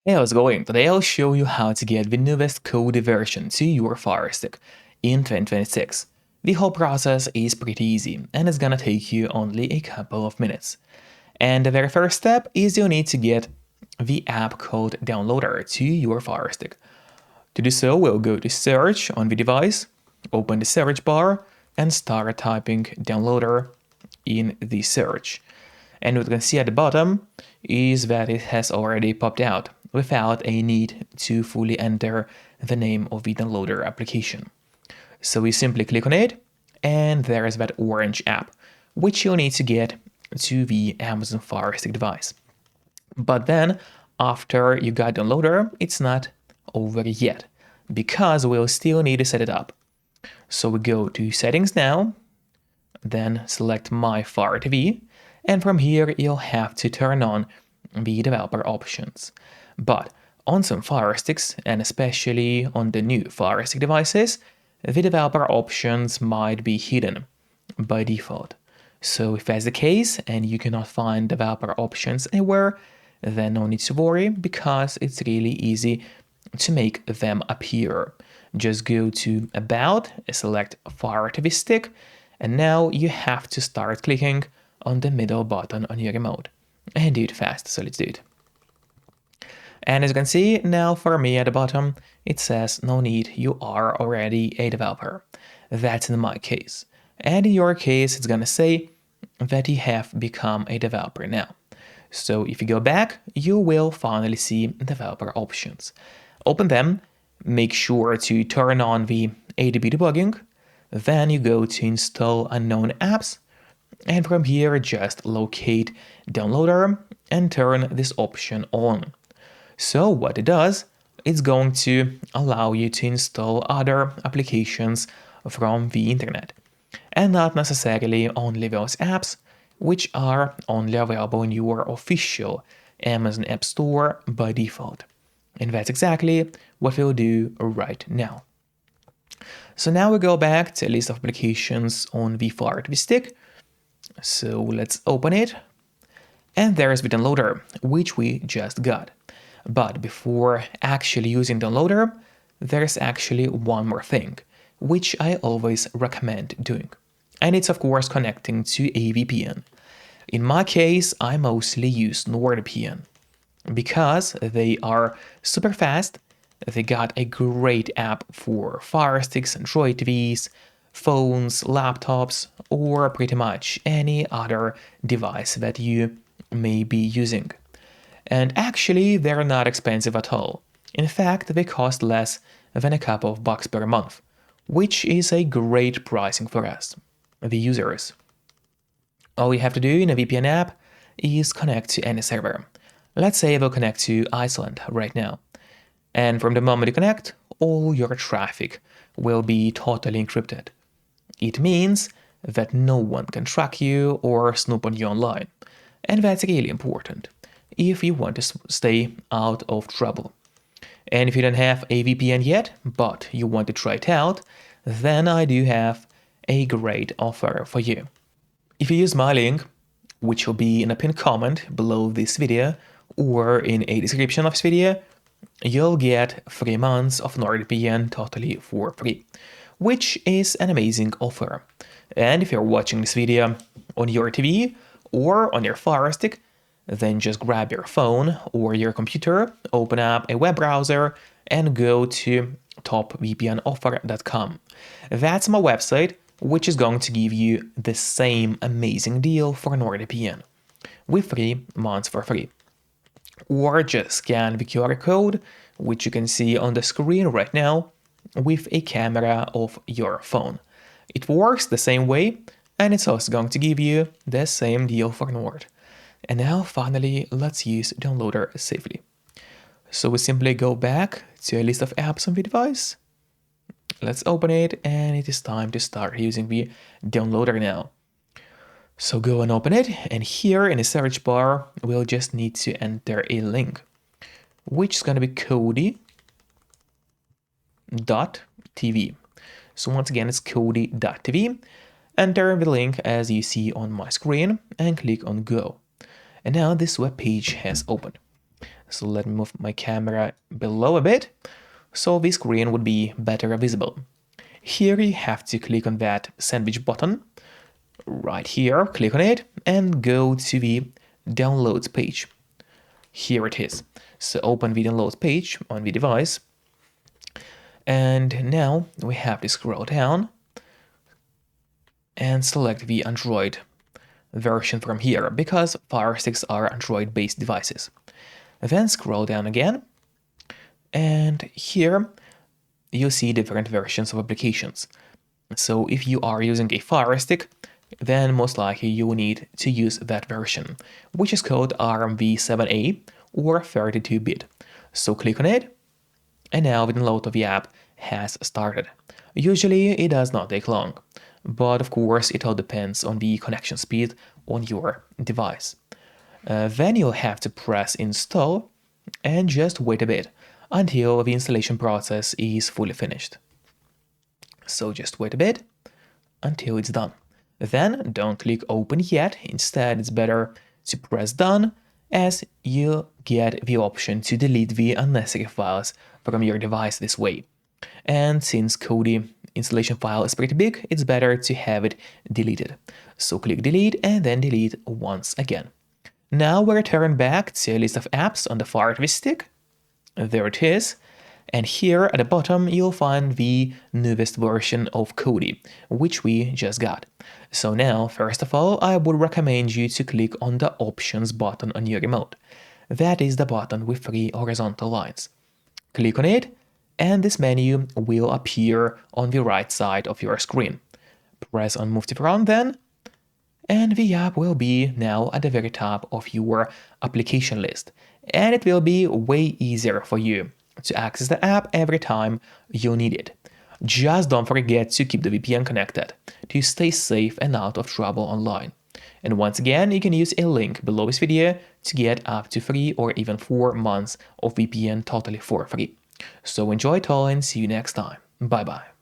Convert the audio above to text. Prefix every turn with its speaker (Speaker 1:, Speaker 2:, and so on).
Speaker 1: Hey, how's it going? Today I'll show you how to get the newest Kodi version to your Fire Stick in 2026. The whole process is pretty easy and it's gonna take you only a couple of minutes. And the very first step is you need to get the app called Downloader to your Fire Stick. To do so, we'll go to Search on the device, open the search bar, and start typing Downloader in the search. And what you can see at the bottom is that it has already popped out without a need to fully enter the name of the downloader application. So we simply click on it, and there is that orange app, which you'll need to get to the Amazon Fire Stick device. But then, after you got downloader, it's not over yet, because we'll still need to set it up. So we go to Settings now, then select My Fire TV, and from here you'll have to turn on the developer options. But on some Fire Sticks, and especially on the new Fire Stick devices, the developer options might be hidden by default. So if that's the case and you cannot find developer options anywhere, then no need to worry, because it's really easy to make them appear. Just go to About, select Fire TV Stick, and now you have to start clicking on the middle button on your remote. And do it fast, so let's do it. And as you can see, now for me at the bottom, it says no need, you are already a developer. That's in my case. And in your case, it's gonna say that you have become a developer now. So if you go back, you will finally see developer options. Open them, make sure to turn on the ADB debugging, then you go to install unknown apps, and from here just locate downloader and turn this option on. So what it does, it's going to allow you to install other applications from the internet, and not necessarily only those apps which are only available in your official Amazon App Store by default. And that's exactly what we'll do right now. So now we go back to a list of applications on the Fire TV Stick. So let's open it. And there's the downloader, which we just got. But before actually using downloader, there's actually one more thing, which I always recommend doing. And it's of course connecting to a VPN. In my case, I mostly use NordVPN because they are super fast. They got a great app for Fire Sticks, Android TVs, phones, laptops, or pretty much any other device that you may be using. And actually, they're not expensive at all. In fact, they cost less than a couple of bucks per month, which is a great pricing for us, the users. All you have to do in a VPN app is connect to any server. Let's say we'll connect to Iceland right now. And from the moment you connect, all your traffic will be totally encrypted. It means that no one can track you or snoop on you online. And that's really important if you want to stay out of trouble. And if you don't have a VPN yet, but you want to try it out, then I do have a great offer for you. If you use my link, which will be in a pinned comment below this video or in a description of this video, you'll get 3 months of NordVPN totally for free, which is an amazing offer. And if you're watching this video on your TV or on your Fire Stick, then just grab your phone or your computer, open up a web browser, and go to topvpnoffer.com. That's my website, which is going to give you the same amazing deal for NordVPN with 3 months for free. Or just scan the QR code, which you can see on the screen right now, with a camera of your phone. It works the same way, and it's also going to give you the same deal for Nord. And now finally, let's use downloader safely. So we simply go back to a list of apps on the device. Let's open it, and it is time to start using the downloader now. So go and open it, and here in the search bar, we'll just need to enter a link, which is going to be Kodi.tv. So once again, it's Kodi.tv. Enter the link as you see on my screen and click on Go. And now this web page has opened. So let me move my camera below a bit so the screen would be better visible. Here you have to click on that sandwich button. Right here, click on it and go to the downloads page. Here it is. So open the downloads page on the device. And now we have to scroll down and select the Android version from here because Fire Sticks are Android-based devices. Then scroll down again, and here you see different versions of applications. So if you are using a Fire Stick, then most likely you will need to use that version, which is called ARMv7A or 32-bit. So click on it, and now the download of the app has started. Usually it does not take long, but of course it all depends on the connection speed on your device. Then you'll have to press install and just wait a bit until the installation process is fully finished. So just wait a bit until it's done. Then don't click open yet, instead it's better to press done, as you get the option to delete the unnecessary files from your device this way. And since Kodi installation file is pretty big, it's better to have it deleted. So click delete and then delete once again. Now we return back to a list of apps on the Fire Stick. There it is. And here at the bottom, you'll find the newest version of Kodi, which we just got. So now, first of all, I would recommend you to click on the Options button on your remote. That is the button with 3 horizontal lines. Click on it, and this menu will appear on the right side of your screen. Press on Move to Front then, and the app will be now at the very top of your application list. And it will be way easier for you to access the app every time you need it. Just don't forget to keep the VPN connected to stay safe and out of trouble online. And once again, you can use a link below this video to get up to 3 or even 4 months of VPN totally for free. So enjoy it all and see you next time. Bye bye.